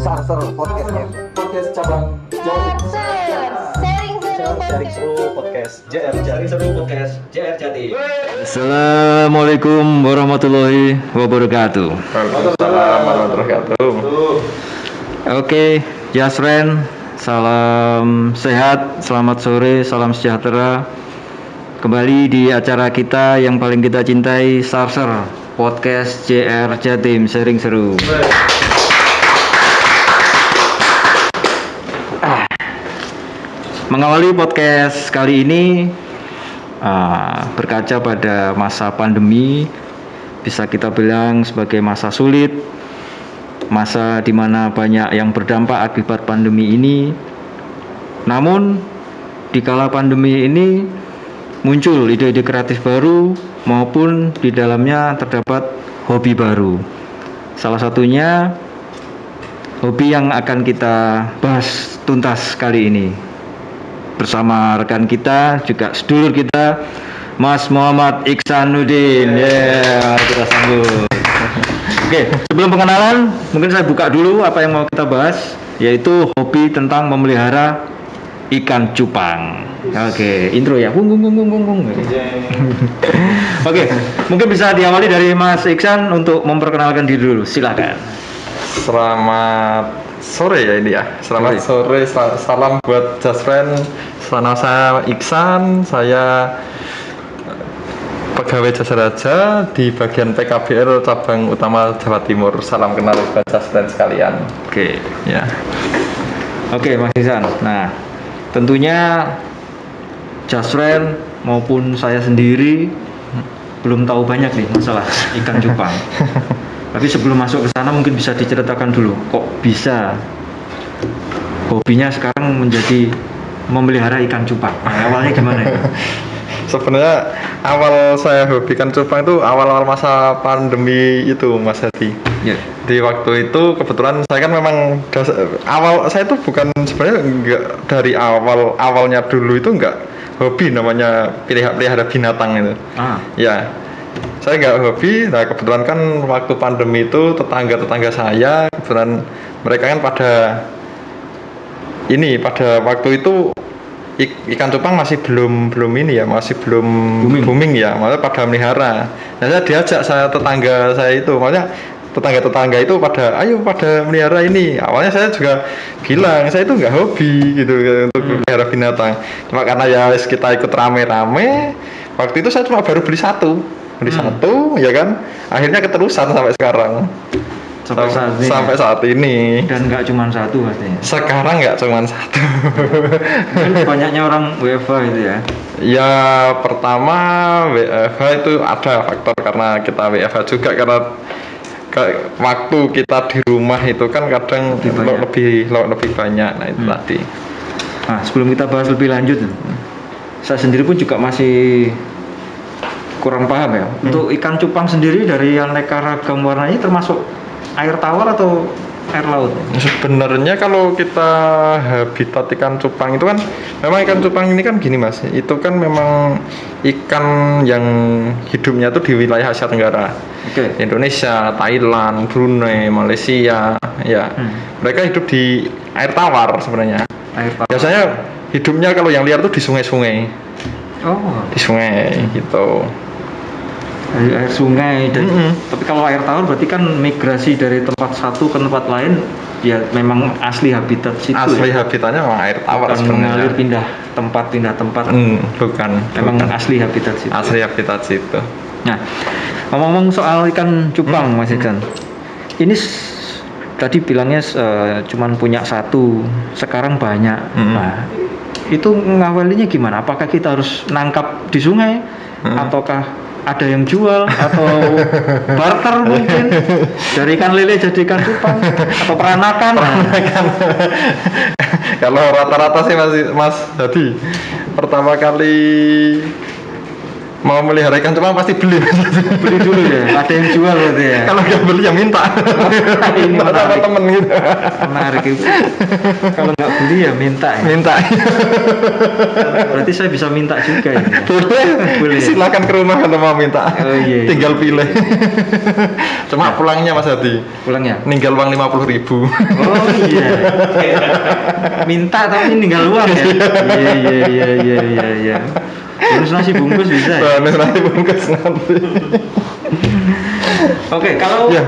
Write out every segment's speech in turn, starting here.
Sarser podcastnya. Podcast cabang Jawa Timur. Sharing seru podcast JR Jati. Assalamualaikum warahmatullahi wabarakatuh. Waalaikumsalam warahmatullahi wabarakatuh. Oke, Jasren, salam sehat, selamat sore, salam sejahtera. Kembali di acara kita yang paling kita cintai, Sarser podcast JR Jatim, sharing seru. Mengawali podcast kali ini berkaca pada masa pandemi, bisa kita bilang sebagai masa sulit, masa di mana banyak yang berdampak akibat pandemi ini. Namun di kala pandemi ini muncul ide-ide kreatif baru maupun di dalamnya terdapat hobi baru. Salah satunya hobi yang akan kita bahas tuntas kali ini bersama rekan kita, juga sedulur kita, Mas Muhammad Iksanuddin. Mari kita sambut. Oke, sebelum pengenalan, mungkin saya buka dulu apa yang mau kita bahas, yaitu hobi tentang memelihara ikan cupang. Oke, intro ya. Oke, mungkin bisa diawali dari Mas Iksan untuk memperkenalkan diri dulu. Silakan. Selamat sore ya ini ya. Selamat sore. Salam buat Jasren. Nama saya Iksan. Saya pegawai jasa raja di bagian PKBR cabang utama Jawa Timur. Salam kenal buat Jasren sekalian. Oke. Ya. Oke, Mas Iksan. Nah, tentunya Jasren maupun saya sendiri belum tahu banyak nih masalah ikan cupang. Tapi sebelum masuk ke sana mungkin bisa diceritakan dulu, kok bisa hobinya sekarang menjadi memelihara ikan cupang. Nah, awalnya gimana ya? Sebenarnya awal saya hobikan cupang itu awal-awal masa pandemi itu, Mas Hadi. Ya. Di waktu itu kebetulan saya kan memang awal saya itu bukan sebenarnya enggak dari awalnya dulu itu enggak hobi namanya pelihara binatang itu. Ya. Saya nggak hobi. Nah kebetulan kan waktu pandemi itu tetangga saya kebetulan mereka kan pada waktu itu ikan cupang masih belum ini ya, masih belum booming ya, malah pada melihara. Nah saya diajak tetangga saya itu, makanya tetangga itu pada melihara ini. Awalnya saya juga bilang saya itu nggak hobi gitu untuk melihara binatang, cuma karena ya kita ikut rame-rame. Waktu itu saya cuma baru beli satu ya kan, akhirnya keterusan sampai sekarang. Sampai saat ini. Dan nggak cuma satu pastinya. Sekarang nggak cuma satu. Banyaknya orang WFH itu ya. Ya pertama WFH itu ada faktor karena kita WFH juga, karena waktu kita di rumah itu kan kadang lebih banyak. Nah itu tadi. Nah sebelum kita bahas lebih lanjut, saya sendiri pun juga masih kurang paham ya. Untuk ikan cupang sendiri dari aneka ragam warnanya termasuk air tawar atau air laut? Sebenarnya kalau kita habitat ikan cupang itu kan memang ikan cupang ini kan gini Mas, itu kan memang ikan yang hidupnya tuh di wilayah Asia Tenggara. Indonesia, Thailand, Brunei, Malaysia ya. Mereka hidup di air tawar sebenarnya. Biasanya hidupnya kalau yang liar tuh di sungai-sungai. Di sungai gitu. Air sungai dan tapi kalau air tawar berarti kan migrasi dari tempat satu ke tempat lain, ya memang asli habitat situ. Asli habitatnya memang air tawar sebenarnya. Mengalir pindah tempat. Bukan. Memang asli habitat situ. Asli habitat situ. Nah, ngomong-ngomong soal ikan cupang, Mas Iksan. Ini tadi bilangnya cuman punya satu, sekarang banyak. Nah, itu ngawalinya gimana? Apakah kita harus nangkap di sungai ataukah ada yang jual atau barter mungkin dari ikan lele jadi ikan cupang atau peranakan? Kalau rata-rata sih Mas, jadi pertama kali mau melihara ikan cupang pasti beli. Beli dulu ya. Ada yang jual berarti ya. Kalau nggak beli ya minta. Ini Minta sama menarik. temen gitu. Menarik itu. Kalau nggak beli ya minta ya. Minta. Berarti saya bisa minta juga ini. Boleh. Boleh. Silakan ke rumah kalau mau minta. Oh, iya. Tinggal pilih. Cuma pulangnya Mas Hadi. Pulangnya. Ninggal uang 50.000. Oh iya. Minta tapi ninggal uang ya. Iya. Bonus nasi bungkus bisa ya? Bonus nanti bungkus nanti. Oke, kalau Ya.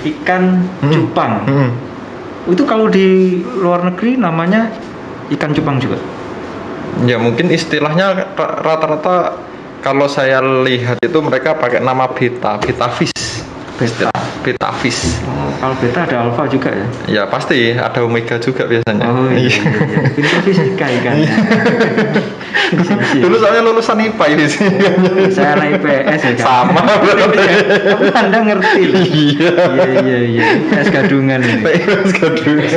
ikan cupang itu kalau di luar negeri namanya ikan cupang juga. Ya mungkin istilahnya rata-rata kalau saya lihat itu mereka pakai nama beta fish. Beta fish. Oh, kalau beta ada alfa juga ya? Ya pasti ada omega juga biasanya. Oh iya. Pintar fisika ikannya. Dulu saya lulusan IPA ini sih. Saya anak IPS ya kan? Sama berarti. Tapi Anda ngerti loh. Iya. IPS gadungan ini. IPS gadungan.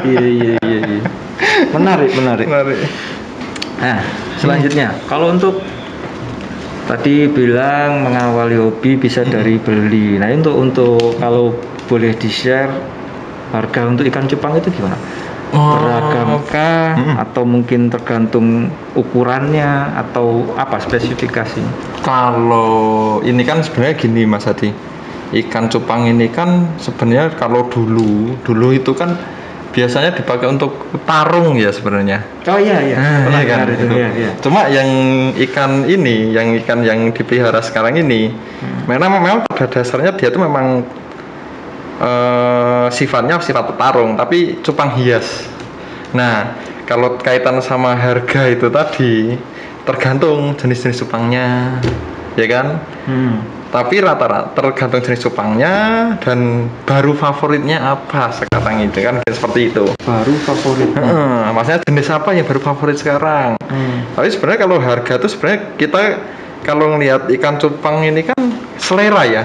Iya. Menarik. Nah, selanjutnya kalau untuk tadi bilang mengawali hobi bisa dari beli. Nah, untuk kalau boleh di-share harga untuk ikan cupang itu gimana? Beragamkah atau mungkin tergantung ukurannya atau apa spesifikasi? Kalau ini kan sebenarnya gini Mas Hadi. Ikan cupang ini kan sebenarnya kalau dulu itu kan biasanya dipakai untuk tarung ya sebenarnya. Oh iya. Benar kan? Benar itu. Iya. Cuma yang ikan ini, yang ikan yang dipelihara sekarang ini, memang pada dasarnya dia tuh memang sifatnya sifat petarung, tapi cupang hias. Nah, kalau kaitan sama harga itu tadi, tergantung jenis-jenis cupangnya, ya kan? Tapi rata-rata tergantung jenis cupangnya dan baru favoritnya apa sekarang itu kan seperti itu. Baru favorit. Maksudnya jenis apa yang baru favorit sekarang? Tapi sebenarnya kalau harga tuh sebenarnya kita kalau ngelihat ikan cupang ini kan selera ya.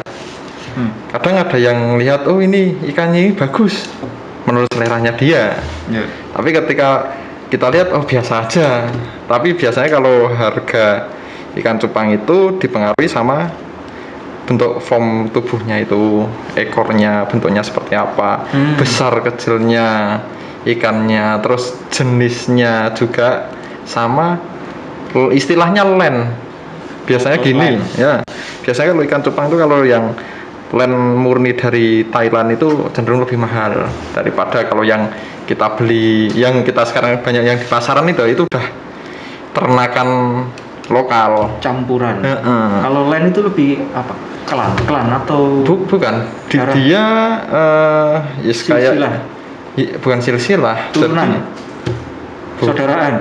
Kadang ada yang lihat oh ini ikannya ini bagus menurut seleranya dia. Tapi ketika kita lihat oh biasa aja. Tapi biasanya kalau harga ikan cupang itu dipengaruhi sama bentuk form tubuhnya itu, ekornya bentuknya seperti apa, besar kecilnya ikannya, terus jenisnya juga sama istilahnya len. Biasanya gini ya. Biasanya kalau ikan cupang itu kalau yang len murni dari Thailand itu cenderung lebih mahal daripada kalau yang kita beli, yang kita sekarang banyak yang di pasaran itu udah ternakan lokal Campuran. Kalau lain itu lebih apa? Klan atau bukan darah? dia yes, kayak Silsilah. bukan silsilah Turunan. Saudaraan.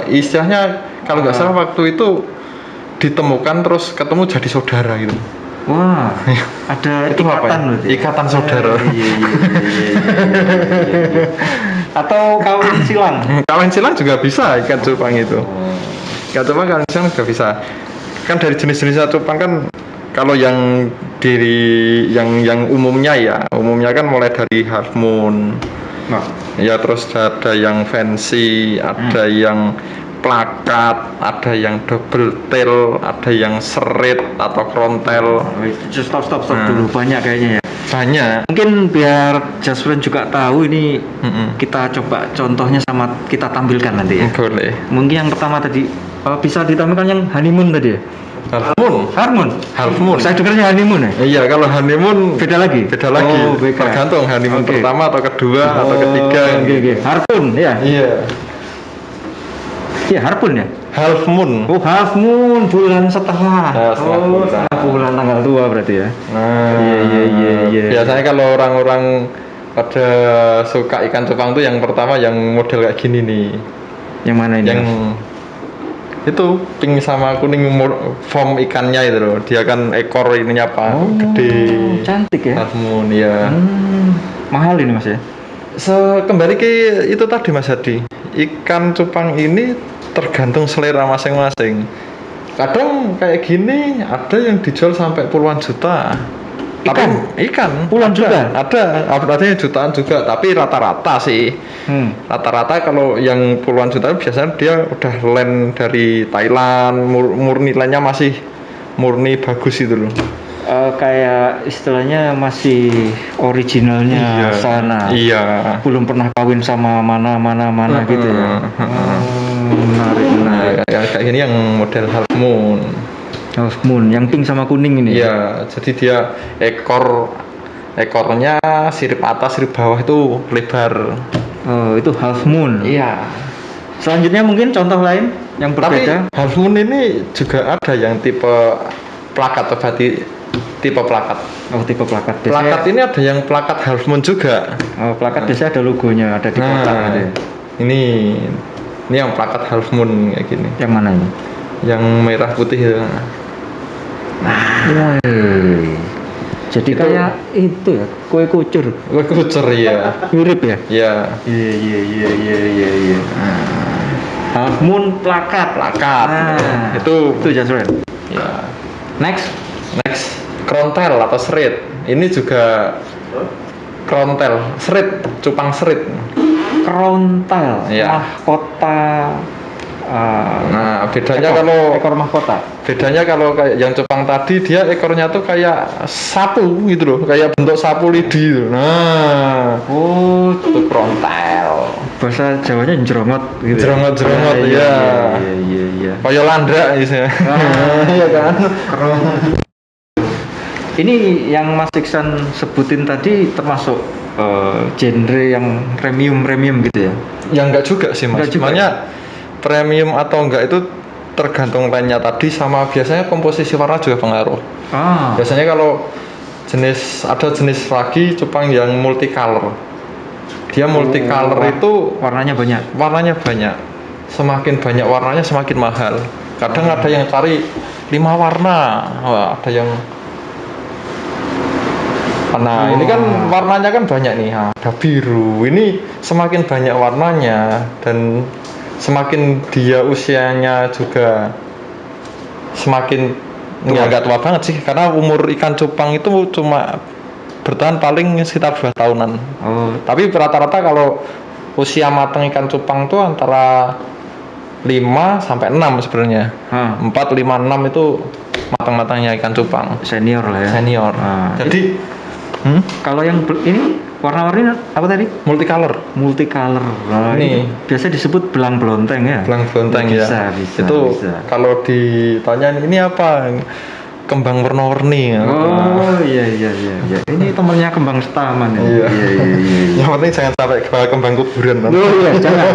Istilahnya kalau nggak salah waktu itu ditemukan terus ketemu jadi saudara gitu. Wah, ada Itu apa ya? ikatan berarti. Ikatan saudara. Iya. Atau kawin silang. Kawin silang juga bisa ikan cupang itu. Ikan cupang kawin silang juga bisa. Kan dari jenis-jenis cupang kan kalau yang yang umumnya kan mulai dari half moon. Nah, Ya terus ada yang fancy, ada yang plakat, ada yang double tail, ada yang serit atau krontel. stop dulu, banyak kayaknya ya. Banyak. Mungkin biar Jasmine juga tahu ini kita coba contohnya sama kita tampilkan nanti ya. Boleh. Mungkin yang pertama tadi bisa ditampilkan yang honeymoon tadi ya. Half moon. Saya dengarnya honeymoon ya. Iya, kalau honeymoon Beda lagi. Oh, beda. tergantung honeymoon Oke. pertama atau kedua atau ketiga. Oke. Harpun ya. Iya. Iya, harpun ya. Half moon. Oh, half moon bulan setengah. Setengah bulan. Setengah bulan tanggal tua berarti ya. Nah, Iya. Biasanya kalau orang-orang pada suka ikan cupang tuh yang pertama yang model kayak gini nih. Yang mana ini? Yang itu pink sama kuning form ikannya itu loh. Dia kan ekor ininya apa? Gede. Cantik ya. Half moon ya. Mahal ini Mas ya. Kembali ke itu tadi Mas Hadi. Ikan cupang ini tergantung selera masing-masing. Kadang kayak gini ada yang dijual sampai puluhan juta. Tapi ikan Puluhan juta? Ada jutaan juga, tapi rata-rata sih. Rata-rata kalau yang puluhan juta biasanya dia udah land dari Thailand, murni landnya masih murni bagus itu loh. Kayak istilahnya masih originalnya sana. Iya. Belum pernah kawin sama mana gitu ya. Menarik. Nah, kayak gini yang model half moon. Half moon, yang pink sama kuning ini. Iya, jadi dia ekornya sirip atas, sirip bawah itu lebar. Oh, itu half moon. Iya. Selanjutnya mungkin contoh lain yang berbeda. Tapi half moon ini juga ada yang tipe plakat, berarti tipe plakat. Oh, tipe plakat. Plakat ini ada yang plakat half moon juga. Oh, plakat biasanya ada logonya, ada di kotak gitu ya. Ini yang plakat half moon kayak gini. Yang mana ini? Yang merah putih ya. Nah, jadi itu, kayak itu ya, kue kucur. Kue kucur ya. Mirip ya? Iya. Iya. Half moon plakat. Nah, itu Jasren. Ya. Next, krontel atau serit. Ini juga krontel, serit, cupang serit. krontel, Ya. mahkota. Nah, bedanya kalau ekor mahkota. Bedanya kalau kayak yang cupang tadi, dia ekornya tuh kayak sapu gitu loh, kayak bentuk sapu lidi gitu. Nah, itu krontel. Bahasa Jawanya jerongot gitu. Jerongot ya. Iya. Kayak landrak gitu. Iya kan? Ini yang Mas Iksan sebutin tadi termasuk genre yang premium gitu ya? Ya enggak juga sih Mas. Sebenarnya premium atau enggak itu tergantung lainnya tadi, sama biasanya komposisi warna juga pengaruh. Biasanya kalau ada jenis lagi cupang yang multicolor. Dia multicolor itu warnanya banyak. Semakin banyak warnanya semakin mahal. Kadang ada yang cari 5 warna. Wah, ada yang ini kan warnanya kan banyak nih. Ada biru. Ini semakin banyak warnanya dan semakin dia usianya juga semakin nggak tua banget sih, karena umur ikan cupang itu cuma bertahan paling sekitar 2 tahunan. Tapi rata-rata kalau usia matang ikan cupang tuh antara 5 sampai 6 sebenarnya. 4, 5, 6 itu matang-matangnya ikan cupang. Senior lah ya. Jadi kalau yang ini warna-warni apa tadi? Multicolor. Nah, ini biasa disebut belang belonteng ya. Belang belonteng ya. Bisa. Kalau ditanya ini apa? Kembang warna-warni. Iya. Ini temennya kembang setaman ya. Iya. Yang penting jangan sampai ke kembang kuburan. Iya, jangan.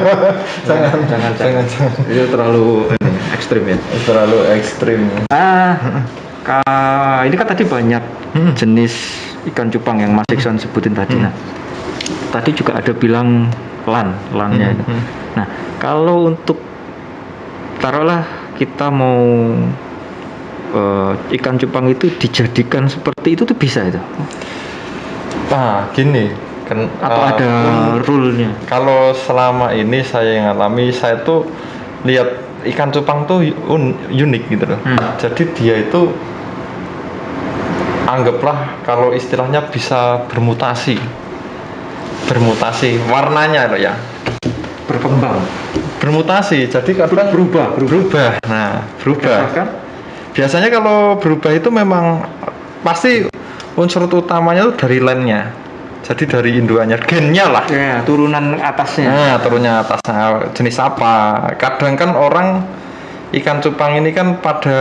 Itu terlalu ekstrim ya. Terlalu ekstrim. Ini kan tadi banyak jenis ikan cupang yang Mas Iksan sebutin tadi. Nah, tadi juga ada bilang lannya itu. Nah, kalau untuk taruhlah kita mau ikan cupang itu dijadikan seperti itu tuh bisa itu? Gini kan, atau ada rule-nya? Kalau selama ini saya ngalami, saya tuh lihat ikan cupang tuh unik gitu loh. Jadi dia itu anggaplah kalau istilahnya bisa bermutasi warnanya loh ya, bermutasi, jadi kadang berubah. Nah, berubah. Biasanya kalau berubah itu memang pasti unsur utamanya itu dari lainnya, jadi dari induannya, gennya lah ya, turunan atasnya. Jenis apa. Kadang kan orang ikan cupang ini kan pada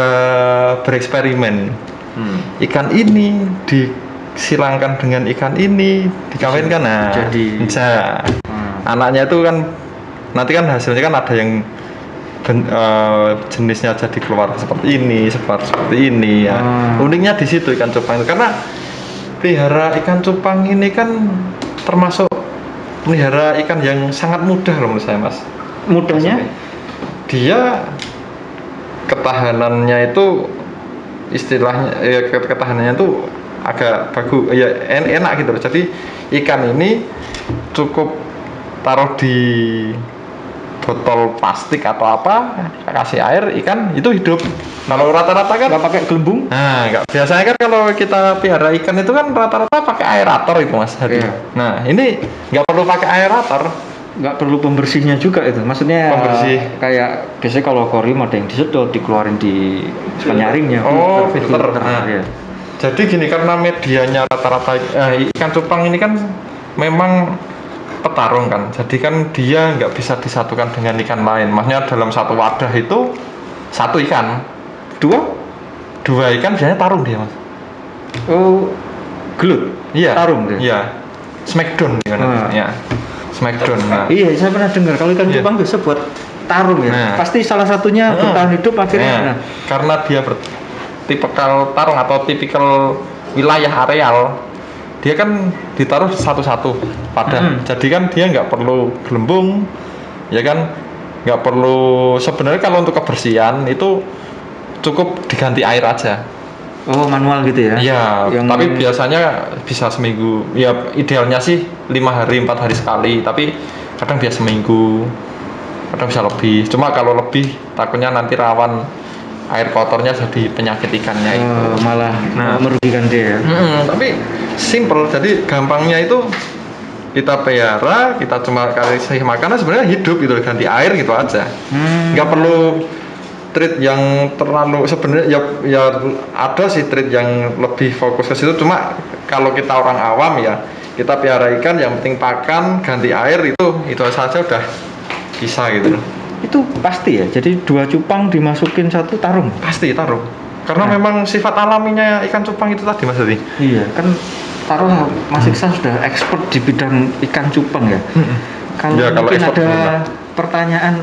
bereksperimen. Ikan ini disilangkan dengan ikan ini, dikawinkan, jadi anaknya itu kan nanti kan hasilnya kan ada yang jenisnya jadi keluar seperti ini ya. Uniknya di situ ikan cupang itu, karena pelihara ikan cupang ini kan termasuk pelihara ikan yang sangat mudah loh menurut saya, Mas. Mudahnya? Dia ketahanannya itu istilahnya ketahanannya tuh agak bagus ya, enak gitu loh. Jadi ikan ini cukup taruh di botol plastik atau apa, kasih air ikan itu hidup. Kalau rata-rata kan Nggak pakai gelembung? nah, nggak. Biasanya kan kalau kita pelihara ikan itu kan rata-rata pakai aerator itu Mas Hadi. Iya. Nah, ini nggak perlu pakai aerator. Nggak perlu pembersihnya juga itu, maksudnya Pembersih. kayak biasanya kalau akuarium ada yang disedot, dikeluarin di penyaringnya. Oh, filter. filter. Nah, Ya. jadi gini, karena medianya rata-rata ikan cupang ini kan memang petarung kan, jadi kan dia nggak bisa disatukan dengan ikan lain. Maksudnya dalam satu wadah itu satu ikan, dua ikan biasanya tarung dia Mas. Oh, gelut. Iya. Tarung dia. Iya. Smackdown dia Ah. namanya. Smackdown. Nah, Iya, saya pernah dengar kalau ikan Iya. cupang biasa buat tarung ya. Nah. Pasti salah satunya bertahan hidup akhirnya. Nah, Nah, karena dia tipikal tarung atau tipikal wilayah areal, dia kan ditaruh satu-satu pada. Jadi kan dia nggak perlu gelembung, ya kan, nggak perlu. Sebenarnya kalau untuk kebersihan itu cukup diganti air aja. oh manual gitu ya? Iya, Yang tapi biasanya bisa seminggu. Ya idealnya sih 5 hari 4 hari sekali, tapi kadang bisa seminggu, kadang bisa lebih. Cuma kalau lebih takutnya nanti rawan air kotornya jadi penyakit ikannya itu. malah Nah. merugikan dia ya. Tapi simple, jadi gampangnya itu kita pelihara, kita cuma kasih makanan sebenarnya hidup gitu, ganti air gitu aja. Nggak perlu treat yang terlalu, sebenarnya ya ada sih treat yang lebih fokus ke situ, cuma kalau kita orang awam ya kita pelihara ikan yang penting pakan, ganti air itu saja udah bisa gitu. Itu pasti ya. Jadi 2 cupang dimasukin 1 tarung. Pasti taruh. Karena memang sifat alaminya ikan cupang itu tadi Mas Adi. Iya, kan tarung Mas Iksan sudah expert di bidang ikan cupang ya. Kalau Ya, kalau mungkin expert ada benar. pertanyaan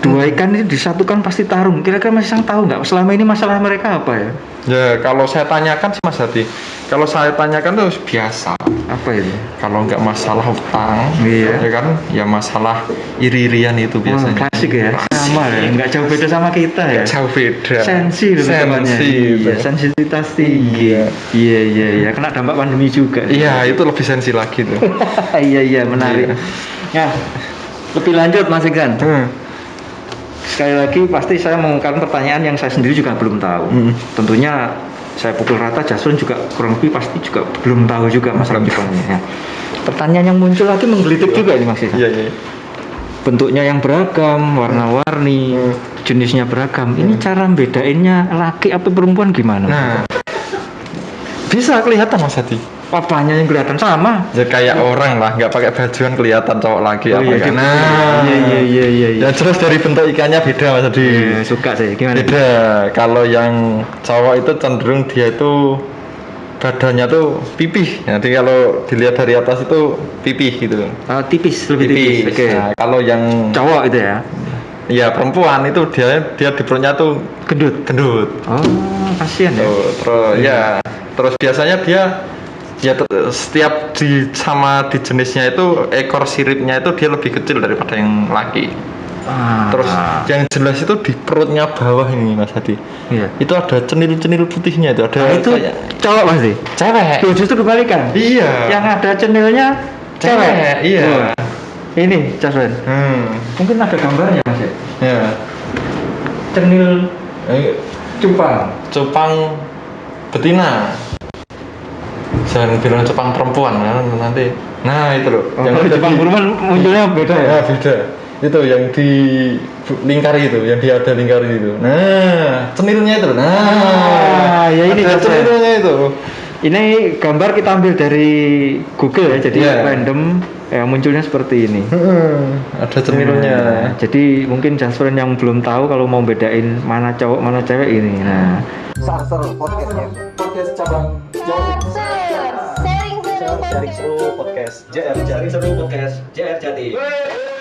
2 ikan ini disatukan pasti tarung. Kira-kira Mas Iksan tahu nggak selama ini masalah mereka apa ya? Ya kalau saya tanyakan sih Mas Hadi, kalau saya tanyakan tuh biasa. Apa itu? Kalau nggak masalah hutang, Iya. ya kan, ya masalah iri-irian itu biasanya. Klasik ya. Klasik. Sama ya. Nggak jauh beda sama kita ya. Jauh beda. Sensi loh temannya. Sensi. Iya, sensitivitas tinggi. Iya. Kena dampak pandemi juga. Iya, itu lebih sensi lagi tuh. Iya, menarik. Nah, lebih lanjut Mas Iksan. Sekali lagi pasti saya mengungkapkan pertanyaan yang saya sendiri juga belum tahu. Tentunya saya pukul rata, Jasmine juga kurang lebih pasti juga belum tahu juga masalah cupangnya. Ya. Pertanyaan yang muncul lagi menggelitik juga ini Mas Iksan. Iya. Bentuknya yang beragam, warna-warni, jenisnya beragam. Ini cara bedainnya laki apa perempuan gimana? Nah, bisa kelihatan Mas Hadi. Papanya yang kelihatan sama. Ya kayak orang lah, nggak pakai bajuan kelihatan cowok lagi Oh, apa iya, kan. dia- Nah, iya. Ya jelas dari bentuk ikannya beda Mas Hadi. Suka saya. Gimana? Beda. Kalau yang cowok itu cenderung dia itu badannya tuh pipih. Jadi kalau dilihat dari atas itu pipih gitu. Tipis, lebih tipis. Oke. Nah, kalau yang Cowok itu ya. ya perempuan itu dia di perutnya tuh gendut. Oh, kasihan ya. Tuh, terus biasanya dia setiap sama di jenisnya itu ekor siripnya itu dia lebih kecil daripada yang laki. Terus yang jelas itu di perutnya bawah ini Mas Hadi. Iya. Itu ada cenil-cenil putihnya itu ada. Itu kayak cowok pasti. cewek. Tuh, justru kebalikan. Iya. Yang ada cenilnya cewek. Iya. Tuh. Ini, Jasmine. Mungkin ada gambarnya Mas ya. Ya. Cenil Eh, cupang. Cupang betina. Jangan bilang cupang perempuan kan nanti. Nah, itu loh. Yang cupang perempuan munculnya beda ya. Ya, beda. Itu yang di lingkari itu, yang dia ada lingkari itu. Nah, cenilnya itu. Nah, ya ini ada Jasmine. cenilnya itu. Ini gambar kita ambil dari Google ya, jadi Iya. random munculnya seperti ini. Ada cenilnya. Nah, jadi mungkin Jasmine yang belum tahu kalau mau bedain mana cowok mana cewek ini. Nah, Podcast cabang Jawa Timur. Sharing seru podcast. Sharing seru podcast JR Jaring seru podcast JR Jatim.